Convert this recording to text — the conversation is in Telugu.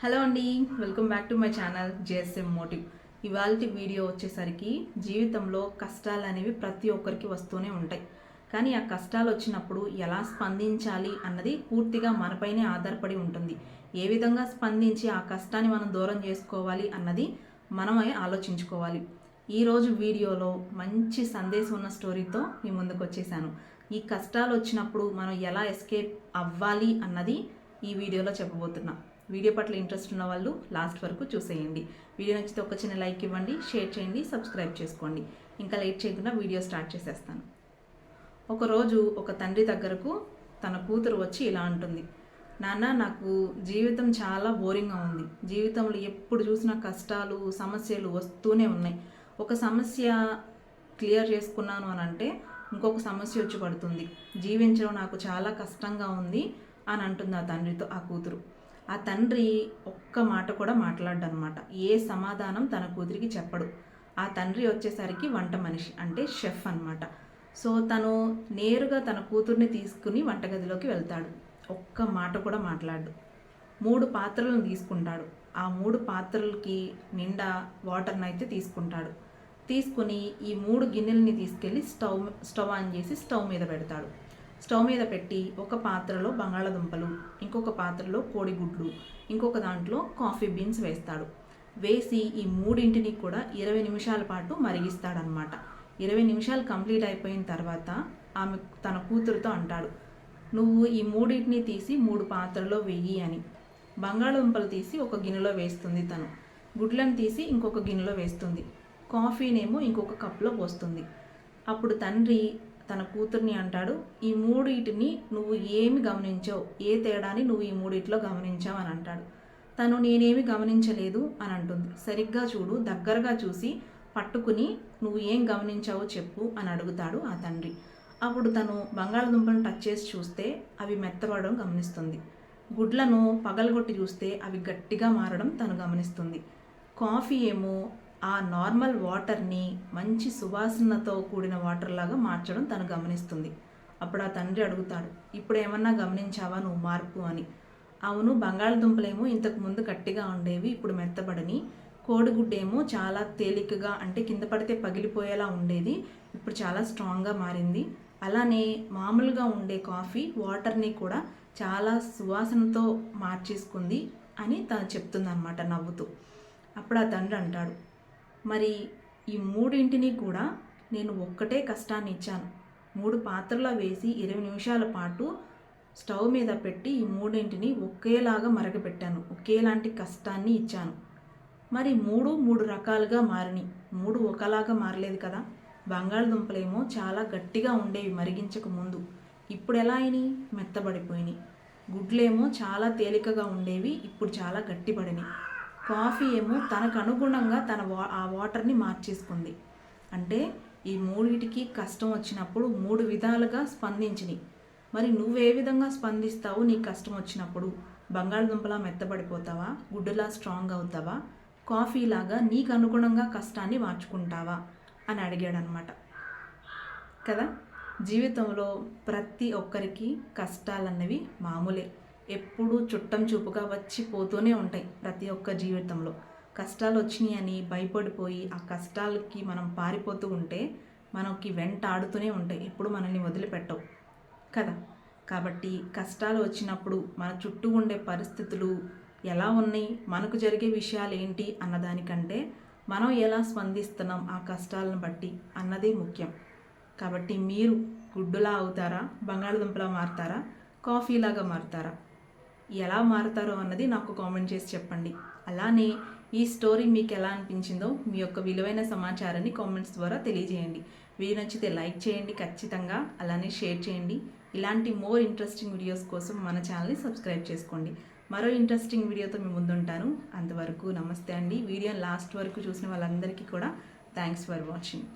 హలో అండి, welcome back to my channel JSM motive. ఇవాల్టి వీడియో వచ్చేసరికి జీవితంలో కష్టాలు అనేవి ప్రతి ఒక్కరికి వస్తూనే ఉంటాయి. కానీ ఆ కష్టాలు వచ్చినప్పుడు ఎలా స్పందించాలి అన్నది పూర్తిగా మనపైనే ఆధారపడి ఉంటుంది. ఏ విధంగా స్పందించి ఆ కష్టాన్ని మనం దూరం చేసుకోవాలి అన్నది మనమే ఆలోచించుకోవాలి. ఈరోజు వీడియోలో మంచి సందేశం ఉన్న స్టోరీతో మీ ముందుకు వచ్చేసాను. ఈ కష్టాలు వచ్చినప్పుడు మనం ఎలా ఎస్కేప్ అవ్వాలి అన్నది ఈ వీడియోలో చెప్పబోతున్నా. వీడియో పట్ల ఇంట్రెస్ట్ ఉన్న వాళ్ళు లాస్ట్ వరకు చూసేయండి. వీడియో నచ్చితే ఒక చిన్న లైక్ ఇవ్వండి, షేర్ చేయండి, సబ్స్క్రైబ్ చేసుకోండి. ఇంకా లేట్ చేయకుండా వీడియో స్టార్ట్ చేసేస్తాను. ఒకరోజు ఒక తండ్రి దగ్గరకు తన కూతురు వచ్చి ఇలా అంటుంది, నాన్న, నాకు జీవితం చాలా బోరింగ్గా ఉంది. జీవితంలో ఎప్పుడు చూసినా కష్టాలు, సమస్యలు వస్తూనే ఉన్నాయి. ఒక సమస్య క్లియర్ చేసుకున్నాను అని అంటే ఇంకొక సమస్య వచ్చి పడుతుంది. జీవించడం నాకు చాలా కష్టంగా ఉంది అని అంటుంది ఆ తండ్రితో ఆ కూతురు. ఆ తండ్రి ఒక్క మాట కూడా మాట్లాడనమాట. ఏ సమాధానం తన కూతురికి చెప్పడు. ఆ తండ్రి వచ్చేసరికి వంట మనిషి, అంటే షెఫ్ అనమాట. సో తను నేరుగా తన కూతుర్ని తీసుకుని వంటగదిలోకి వెళ్తాడు. ఒక్క మాట కూడా మాట్లాడు. 3 పాత్రలను తీసుకుంటాడు. ఆ 3 పాత్రలకి నిండా వాటర్ని అయితే తీసుకుంటాడు. తీసుకుని ఈ 3 గిన్నెలని తీసుకెళ్ళి స్టవ్ ఆన్ చేసి స్టవ్ మీద పెడతాడు. స్టవ్ మీద పెట్టి ఒక పాత్రలో బంగాళదుంపలు, ఇంకొక పాత్రలో కోడిగుడ్లు, ఇంకొక దాంట్లో కాఫీ బీన్స్ వేస్తాడు. వేసి ఈ 3ంటిని కూడా 20 నిమిషాల పాటు మరిగిస్తాడనమాట. 20 నిమిషాలు కంప్లీట్ అయిపోయిన తర్వాత ఆమె తన కూతురుతో అంటాడు, నువ్వు ఈ 3ంటిని తీసి 3 పాత్రలో వెయ్యి అని. బంగాళదుంపలు తీసి ఒక గిన్నెలో వేస్తుంది తను, గుడ్లను తీసి ఇంకొక గిన్నెలో వేస్తుంది, కాఫీనేమో ఇంకొక కప్లో పోస్తుంది. అప్పుడు తండ్రి తన కూతుర్ని అంటాడు, ఈ 3ంటిని నువ్వు ఏమి గమనించావు, ఏ తేడాని నువ్వు ఈ 3ంటిలో గమనించావు అని అంటాడు. తను నేనేమి గమనించలేదు అని అంటుంది. సరిగ్గా చూడు, దగ్గరగా చూసి పట్టుకుని నువ్వు ఏం గమనించావో చెప్పు అని అడుగుతాడు ఆ తండ్రి. అప్పుడు తను బంగాళదుంపలను టచ్ చేసి చూస్తే అవి మెత్తబడడం గమనిస్తుంది. గుడ్లను పగలగొట్టి చూస్తే అవి గట్టిగా మారడం తను గమనిస్తుంది. కాఫీ ఏమో ఆ నార్మల్ వాటర్ని మంచి సువాసనతో కూడిన వాటర్ లాగా మార్చడం తను గమనిస్తుంది. అప్పుడు ఆ తండ్రి అడుగుతాడు, ఇప్పుడు ఏమన్నా గమనించావా నువ్వు మార్పు అని. అవును, బంగాళదుంపలేమో ఇంతకు ముందు గట్టిగా ఉండేవి, ఇప్పుడు మెత్తబడని. కోడిగుడ్డేమో చాలా తేలికగా, అంటే కింద పడితే పగిలిపోయేలా ఉండేది, ఇప్పుడు చాలా స్ట్రాంగ్గా మారింది. అలానే మామూలుగా ఉండే కాఫీ వాటర్ని కూడా చాలా సువాసనతో మార్చేసుకుంది అని తను చెప్తుందన్నమాట నవ్వుతూ. అప్పుడు ఆ తండ్రి అంటాడు, మరి ఈ 3ంటిని కూడా నేను ఒక్కటే కష్టాన్ని ఇచ్చాను. 3 పాత్రలో వేసి 20 నిమిషాల పాటు స్టవ్ మీద పెట్టి ఈ 3ంటిని ఒకేలాగా మరగపెట్టాను, ఒకేలాంటి కష్టాన్ని ఇచ్చాను. మరి 3 రకాలుగా మారినాయి, 3 ఒకలాగా మారలేదు కదా. బంగాళదుంపలేమో చాలా గట్టిగా ఉండేవి మరిగించక ముందు, ఇప్పుడు ఎలా అయినాయి, మెత్తబడిపోయినాయి. గుడ్లేమో చాలా తేలికగా ఉండేవి, ఇప్పుడు చాలా గట్టిపడినాయి. కాఫీ ఏమో తనకు అనుగుణంగా ఆ వాటర్ని మార్చేసుకుంది. అంటే ఈ 3ంటికి కష్టం వచ్చినప్పుడు 3 విధాలుగా స్పందించినాయి. మరి నువ్వే విధంగా స్పందిస్తావు? నీ కష్టం వచ్చినప్పుడు బంగాళదుంపలా మెత్తబడిపోతావా, గుడ్డులా స్ట్రాంగ్ అవుతావా, కాఫీలాగా నీకు అనుగుణంగా కష్టాన్ని మార్చుకుంటావా అని అడిగాడనమాట కదా. జీవితంలో ప్రతి ఒక్కరికి కష్టాలన్నవి మామూలే, ఎప్పుడూ చుట్టం చూపుగా వచ్చి పోతూనే ఉంటాయి. ప్రతి ఒక్క జీవితంలో కష్టాలు వచ్చినాయి అని భయపడిపోయి ఆ కష్టాలకి మనం పారిపోతూ ఉంటే మనకి వెంటాడుతూనే ఉంటాయి, ఎప్పుడు మనల్ని వదిలిపెట్టవు కదా. కాబట్టి కష్టాలు వచ్చినప్పుడు మన చుట్టూ ఉండే పరిస్థితులు ఎలా ఉన్నాయి, మనకు జరిగే విషయాలు ఏంటి అన్నదానికంటే మనం ఎలా స్పందిస్తున్నాం ఆ కష్టాలను బట్టి అన్నదే ముఖ్యం. కాబట్టి మీరు గుడ్డులా అవుతారా, బంగాళదుంపలా మారుతారా, కాఫీలాగా మారుతారా? ఎలా మారుతారో అన్నది నాకు కామెంట్ చేసి చెప్పండి. అలానే ఈ స్టోరీ మీకు ఎలా అనిపించిందో మీ యొక్క విలువైన సమాచారాన్ని కామెంట్స్ ద్వారా తెలియజేయండి. వీడియో నచ్చితే లైక్ చేయండి ఖచ్చితంగా, అలానే షేర్ చేయండి. ఇలాంటి మోర్ ఇంట్రెస్టింగ్ వీడియోస్ కోసం మన ఛానల్ని సబ్స్క్రైబ్ చేసుకోండి. మరో ఇంట్రెస్టింగ్ వీడియోతో మీ ముందుంటాను. అంతవరకు నమస్తే అండి. వీడియోని లాస్ట్ వరకు చూసిన వాళ్ళందరికీ కూడా థ్యాంక్స్ ఫర్ వాచింగ్.